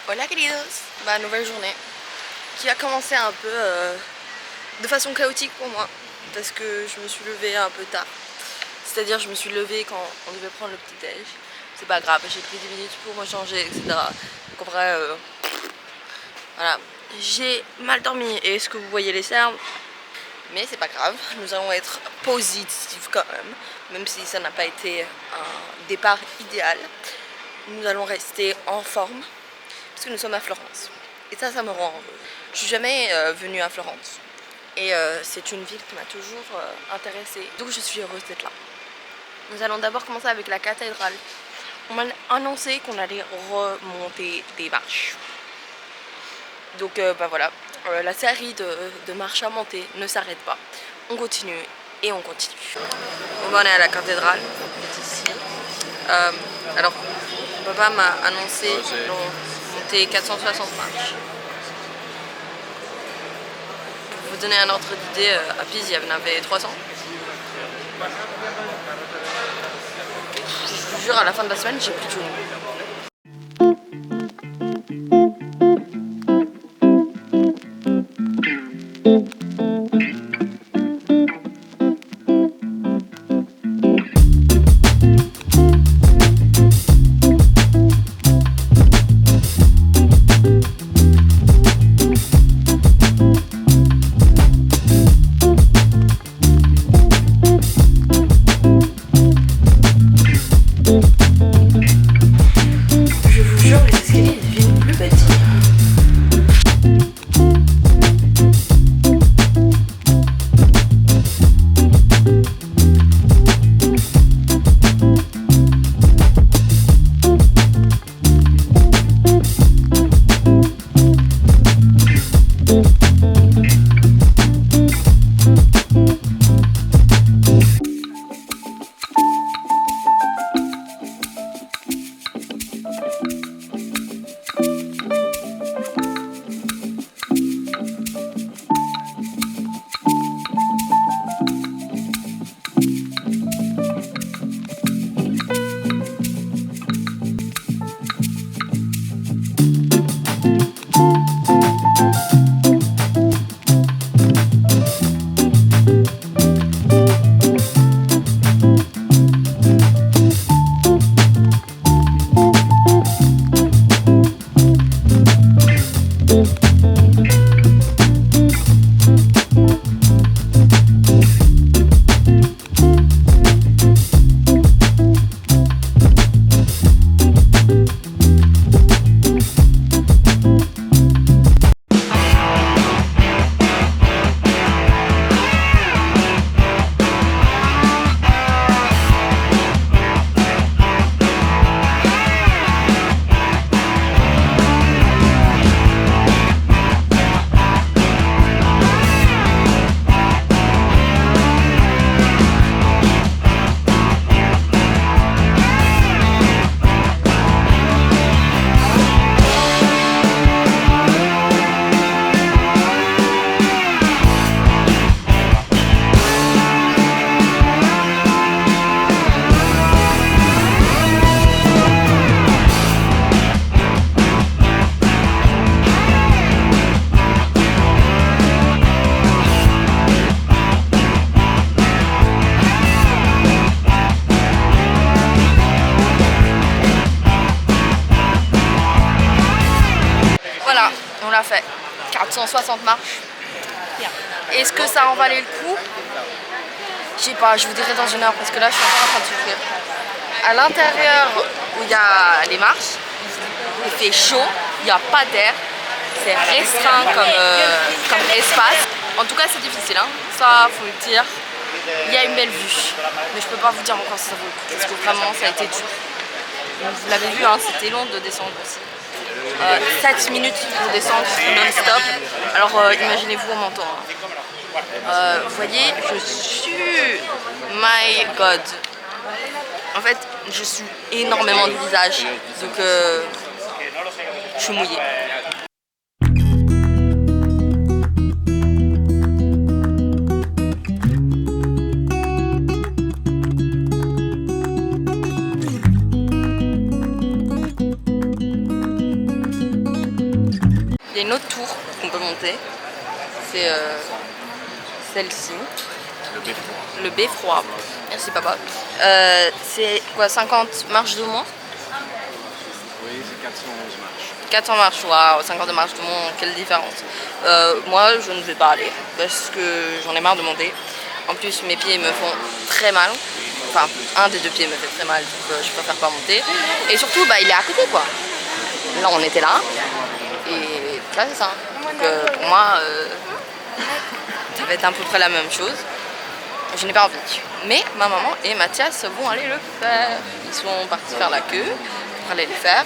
Hola queridos. Nouvelle journée qui a commencé un peu de façon chaotique pour moi parce que je me suis levée un peu tard. C'est-à-dire je me suis levée quand on devait prendre le petit déj. C'est pas grave, j'ai pris 10 minutes pour me changer, etc. Donc en vrai, voilà. J'ai mal dormi et est-ce que vous voyez les cernes? Mais c'est pas grave, nous allons être positifs quand même si ça n'a pas été un départ idéal. Nous allons rester en forme parce que nous sommes à Florence. Et ça me rend heureux. Je suis jamais venue à Florence et c'est une ville qui m'a toujours intéressée. Donc je suis heureuse d'être là. Nous allons d'abord commencer avec la cathédrale. On m'a annoncé qu'on allait remonter des marches. Donc voilà, la série de marches à monter ne s'arrête pas. On continue et on continue. On est à la cathédrale, ici. Alors, papa m'a annoncé qu'on montait 460 marches. Pour vous donner un ordre d'idée, à Pise, il y en avait 300. Je vous jure, à la fin de la semaine, j'ai plus de genoux. Voilà, on l'a fait. 460 marches. Est-ce que ça en valait le coup? Je sais pas, je vous dirai dans une heure parce que là je suis encore en train de souffrir. À l'intérieur où il y a les marches, il fait chaud, il n'y a pas d'air, c'est restreint comme espace. En tout cas c'est difficile, hein. Ça faut le dire. Il y a une belle vue, mais je peux pas vous dire encore si ça vaut le coup parce que vraiment ça a été dur. Vous l'avez vu, hein, c'était long de descendre aussi. 7 minutes pour descendre non-stop. Alors imaginez-vous en montant. Vous voyez, je suis... My God. En fait, je suis énormément de visage. Donc je suis mouillée. Il y a une autre tour qu'on peut monter. C'est celle-ci. Le beffroi. Merci papa. C'est quoi, 50 marches de moins? Oui, c'est 411 marches. 400 marches, waouh, 50 marches de moins, quelle différence. Moi, je ne vais pas aller parce que j'en ai marre de monter. En plus, mes pieds me font très mal. Enfin, un des deux pieds me fait très mal, donc je préfère pas monter. Et surtout, bah, il est à côté, quoi. Là, on était là. Et là, c'est ça. Donc, pour moi, ça va être à peu près la même chose. Je n'ai pas envie. Mais ma maman et Mathias vont aller le faire. Ils sont partis faire la queue pour aller le faire.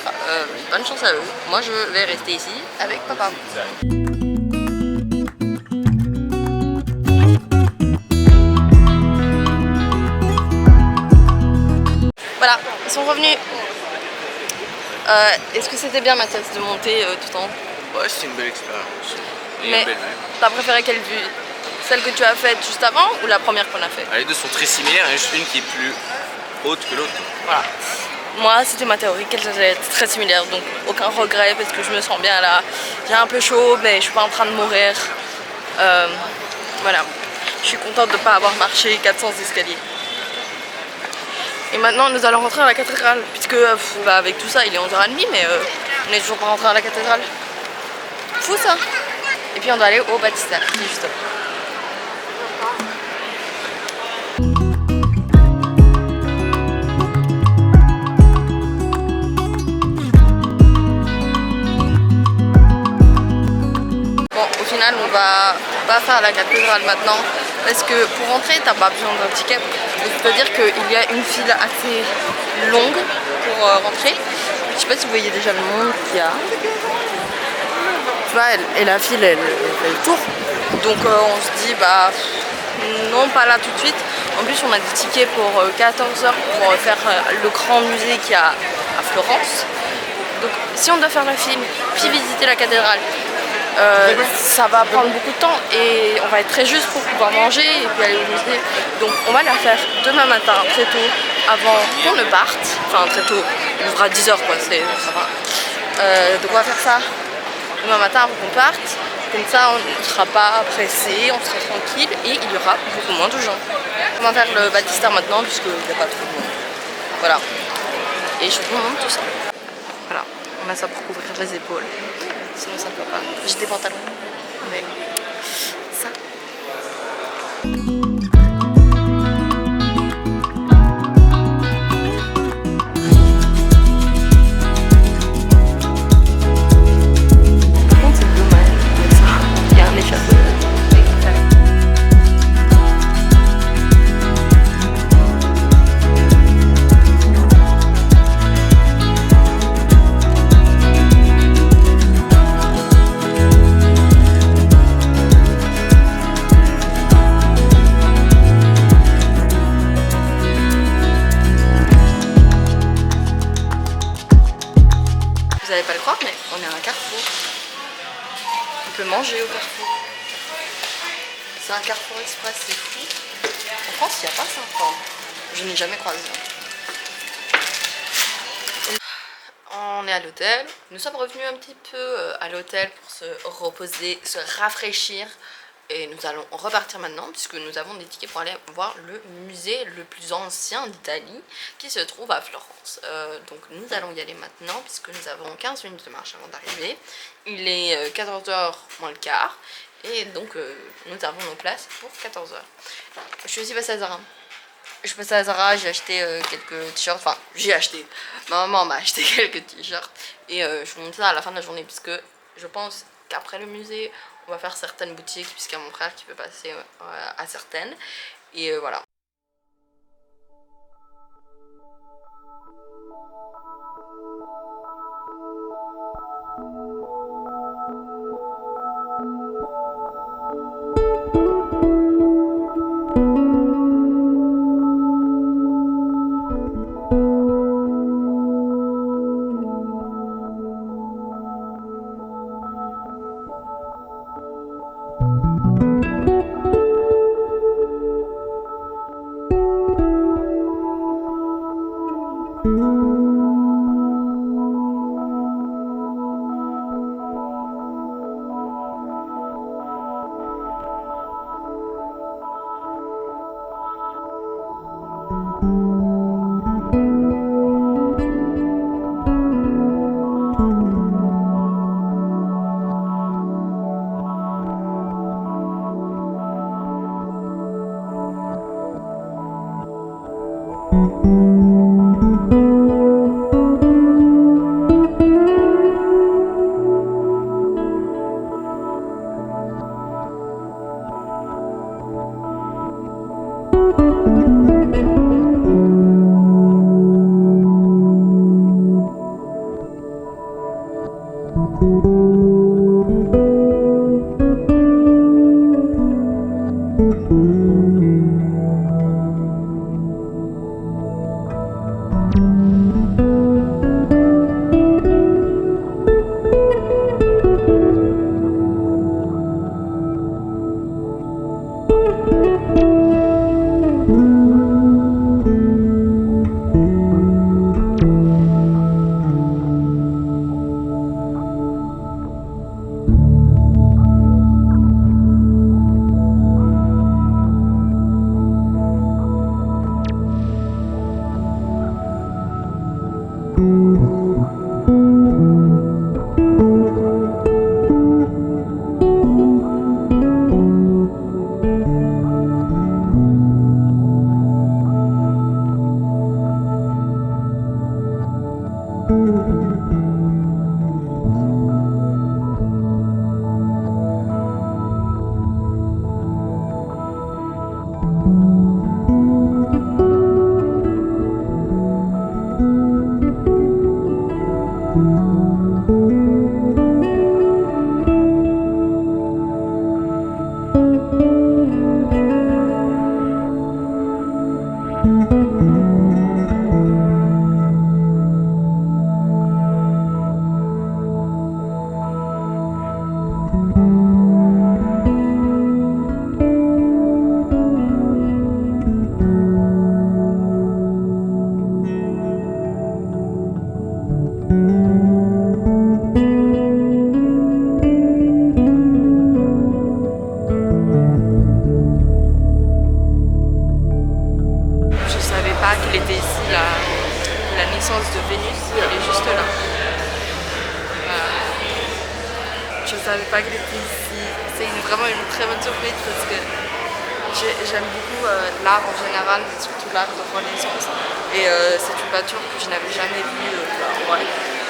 Bonne chance à eux. Moi, je vais rester ici avec papa. Voilà, ils sont revenus. Est-ce que c'était bien, Mathias, de monter tout en haut? Ouais, c'était une belle expérience. Et Mais une belle vue. t'as préféré quelle vue? Celle que tu as faite juste avant ou la première qu'on a faite? Les deux sont très similaires, il y en a juste une qui est plus haute que l'autre. Voilà. Moi, c'était ma théorie qu'elles allaient être très similaires, donc aucun regret parce que je me sens bien là. J'ai un peu chaud, mais je suis pas en train de mourir. Voilà. Je suis contente de ne pas avoir marché 400 escaliers. Et maintenant, nous allons rentrer à la cathédrale, puisque bah, avec tout ça, il est 11h30, mais on n'est toujours pas rentré à la cathédrale. Fou ça. Et puis on doit aller au baptistère, qui est juste là. Bon, au final, on va pas faire la cathédrale maintenant, parce que pour rentrer, t'as pas besoin d'un ticket. C'est-à-dire qu'il y a une file assez longue pour rentrer. Je sais pas si vous voyez déjà le monde qu'il y a. Tu vois, et la file, elle fait le tour. Donc on se dit, bah non, pas là tout de suite. En plus, on a des tickets pour 14h pour faire le grand musée qu'il y a à Florence. Donc si on doit faire la file, puis visiter la cathédrale, ça va prendre beaucoup de temps et on va être très juste pour pouvoir manger et puis aller au musée. Donc on va la faire demain matin très tôt avant qu'on ne parte. Enfin très tôt, il ouvre à 10h quoi, ça va. Donc on va faire ça demain matin avant qu'on parte. Comme ça on ne sera pas pressé, on sera tranquille et il y aura beaucoup moins de gens. On va faire le baptistère maintenant puisqu'il n'y a pas trop de monde. Voilà. Et je vous montre tout ça. Voilà, on a ça pour couvrir les épaules. Sinon ça ne peut pas. J'ai des pantalons. Mais ça. Par contre c'est dommage. Il y a un échappeur. Vous n'allez pas le croire, mais on est à un carrefour. On peut manger au carrefour. C'est un carrefour express, c'est fou. En France, il n'y a pas ça. Enfin, je n'ai jamais croisé. On est à l'hôtel. Nous sommes revenus un petit peu à l'hôtel pour se reposer, se rafraîchir. Et nous allons repartir maintenant puisque nous avons des tickets pour aller voir le musée le plus ancien d'Italie qui se trouve à Florence. Donc nous allons y aller maintenant puisque nous avons 15 minutes de marche avant d'arriver. Il est 14h moins le quart et donc nous avons nos places pour 14h. Je suis aussi passée à Zara. Je suis passée à Zara, j'ai acheté quelques t-shirts, enfin j'ai acheté, ma maman m'a acheté quelques t-shirts et je vous montre ça à la fin de la journée puisque je pense qu'après le musée on va faire certaines boutiques puisqu'il y a mon frère qui peut passer à certaines et voilà. Qu'il était ici, la naissance de Vénus, elle est juste là. Je ne savais pas qu'elle était ici. C'est vraiment une très bonne surprise parce que j'aime beaucoup l'art en général, mais surtout l'art de Renaissance. Et c'est une peinture que je n'avais jamais vue en vrai.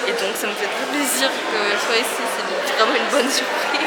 Et donc ça me fait très plaisir qu'elle soit ici, c'est vraiment une bonne surprise.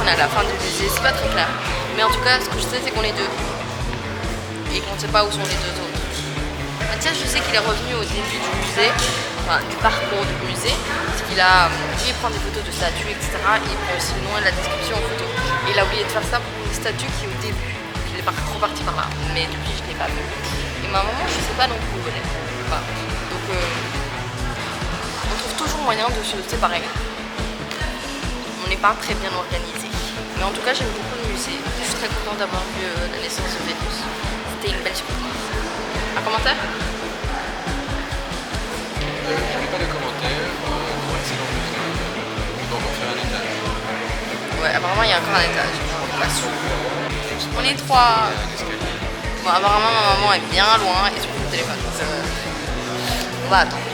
à la fin du musée, c'est pas très clair. Mais en tout cas, ce que je sais, c'est qu'on est deux. Et qu'on ne sait pas où sont les deux autres. Mathias, je sais qu'il est revenu au début du musée, enfin du parcours du musée, parce qu'il a, lui, il prend des photos de statues, etc. Et il prend aussi le nom et la description en photo. Et il a oublié de faire ça pour une statue qui est au début. Il est reparti par là, mais depuis je ne l'ai pas vu. Et ma maman, je sais pas non plus où elle est. Enfin, donc on trouve toujours moyen de se séparer. On n'est pas très bien organisé. Mais en tout cas, j'aime beaucoup le musée. Je suis très contente d'avoir vu la naissance de Vénus. C'était une belle surprise. Un commentaire? Je n'ai pas de commentaires. Excellent musée. On doit encore faire un étage. Ouais, apparemment il y a encore un étage. On est pas sûr. On est trois. Il y a un escalier. Bon, apparemment ma maman est bien loin et sur le téléphone. Donc, on va attendre.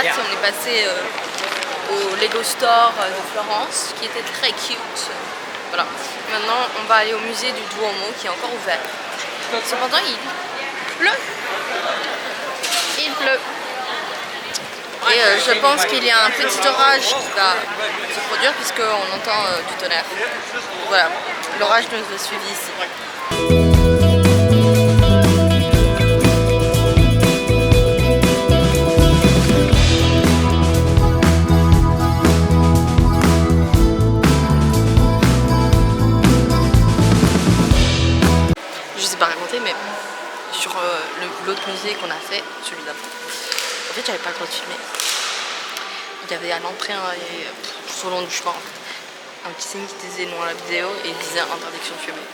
On est passé au Lego Store de Florence qui était très cute. Voilà. Maintenant on va aller au musée du Duomo qui est encore ouvert. Cependant il pleut. Il pleut. Et je pense qu'il y a un petit orage qui va se produire puisqu'on entend du tonnerre. Voilà, l'orage nous a suivis ici. Mais sur l'autre musée qu'on a fait, celui d'avant, en fait j'avais pas le droit de filmer. Il y avait à l'entrée tout au long du chemin un petit signe qui disait non à la vidéo et il disait interdiction de filmer.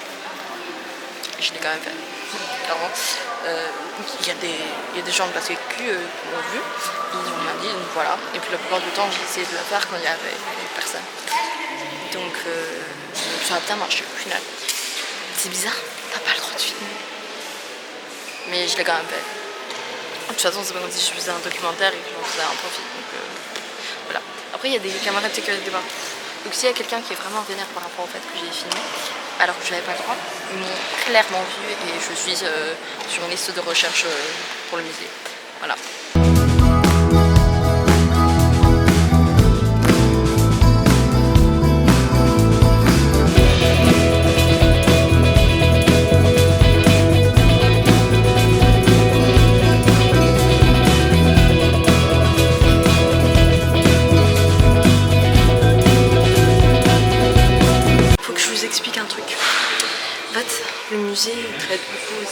Et je l'ai quand même fait, clairement. Il y a des gens de la Sécu qui l'ont vu, ils m'ont dit donc voilà. Et puis la plupart du temps j'ai essayé de la faire quand il y avait personne. Donc ça a bien marché au final. C'est bizarre, t'as pas le droit de filmer. Mais je l'ai quand même fait. De toute façon, c'est pas comme si je faisais un documentaire et que j'en faisais un profit. Donc voilà. Après, il y a des caméras de sécurité partout. Donc s'il y a quelqu'un qui est vraiment vénère par rapport au fait que j'ai filmé, alors que je n'avais pas le droit, ils m'ont clairement vu et je suis sur une liste de recherche pour le musée. Voilà.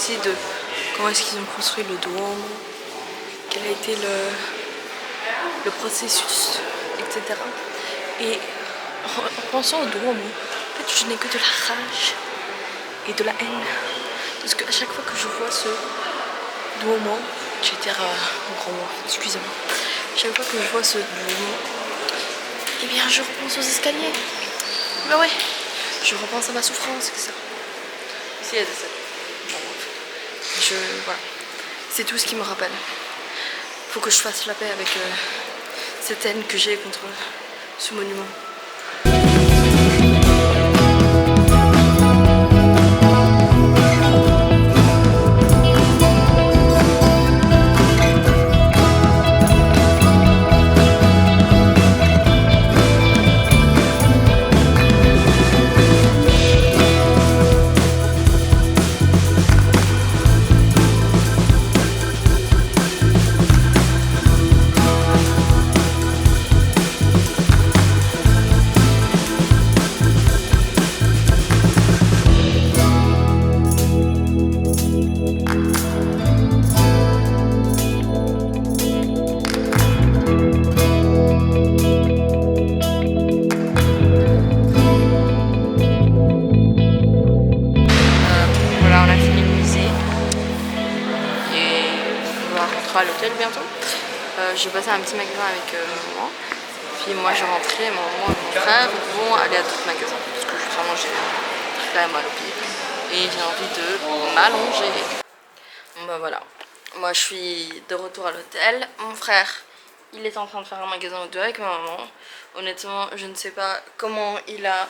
aussi de comment est-ce qu'ils ont construit le Duomo, quel a été le processus, etc. Et en pensant au Duomo, en fait, je n'ai que de la rage et de la haine. Parce qu'à chaque fois que je vois ce Duomo, j'ai été un grand mot, excusez-moi. Chaque fois que je vois ce Duomo, eh bien je repense aux escaliers. Mais ouais, je repense à ma souffrance, etc. Ici il y a des scènes. Voilà. C'est tout ce qui me rappelle. Faut que je fasse la paix avec cette haine que j'ai contre ce monument. À l'hôtel bientôt. Je vais passer un petit magasin avec maman. Puis moi je rentrais, maman et mon frère vont aller à d'autres magasins. Parce que vraiment j'ai très mal au pied. Et j'ai envie de m'allonger. Bon bah voilà. Moi je suis de retour à l'hôtel. Mon frère, il est en train de faire un magasin ou deux avec ma maman. Honnêtement, je ne sais pas comment il a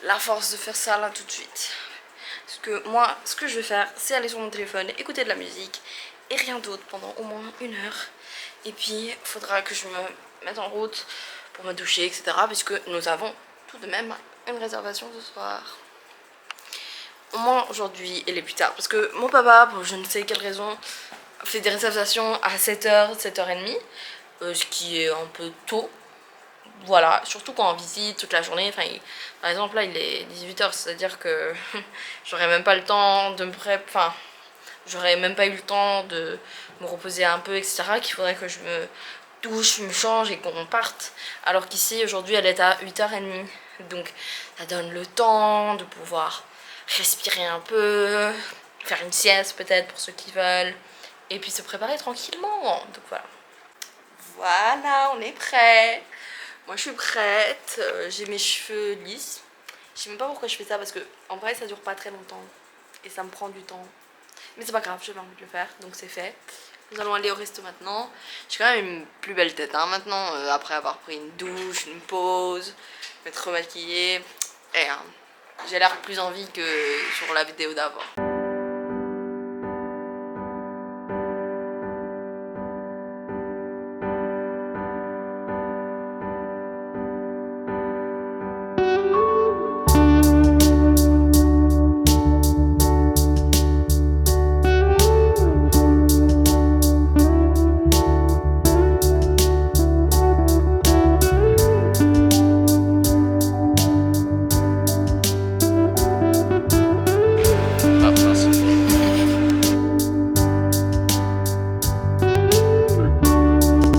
la force de faire ça là tout de suite. Parce que moi, ce que je vais faire, c'est aller sur mon téléphone, écouter de la musique et rien d'autre pendant au moins 1 heure. Et puis il faudra que je me mette en route pour me doucher, etc. Puisque nous avons tout de même une réservation ce soir. Au moins aujourd'hui et les plus tard. Parce que mon papa, pour je ne sais quelle raison, fait des réservations à 7h, 7h30. Ce qui est un peu tôt. Voilà, surtout quand on visite toute la journée. Enfin, par exemple là il est 18h, c'est-à-dire que j'aurais même pas le temps de me préparer. Enfin, j'aurais même pas eu le temps de me reposer un peu, etc. Qu'il faudrait que je me douche, me change et qu'on parte. Alors qu'ici, aujourd'hui, elle est à 8h30. Donc, ça donne le temps de pouvoir respirer un peu, faire une sieste peut-être pour ceux qui veulent. Et puis se préparer tranquillement. Donc voilà. Voilà, on est prêt. Moi, je suis prête. J'ai mes cheveux lisses. Je sais même pas pourquoi je fais ça parce que en vrai, ça dure pas très longtemps. Et ça me prend du temps. Mais c'est pas grave, j'avais envie de le faire, donc c'est fait. Nous allons aller au resto maintenant. J'ai quand même une plus belle tête hein, maintenant, après avoir pris une douche, une pause, m'être remaquillée. Et j'ai l'air plus en vie que sur la vidéo d'avant.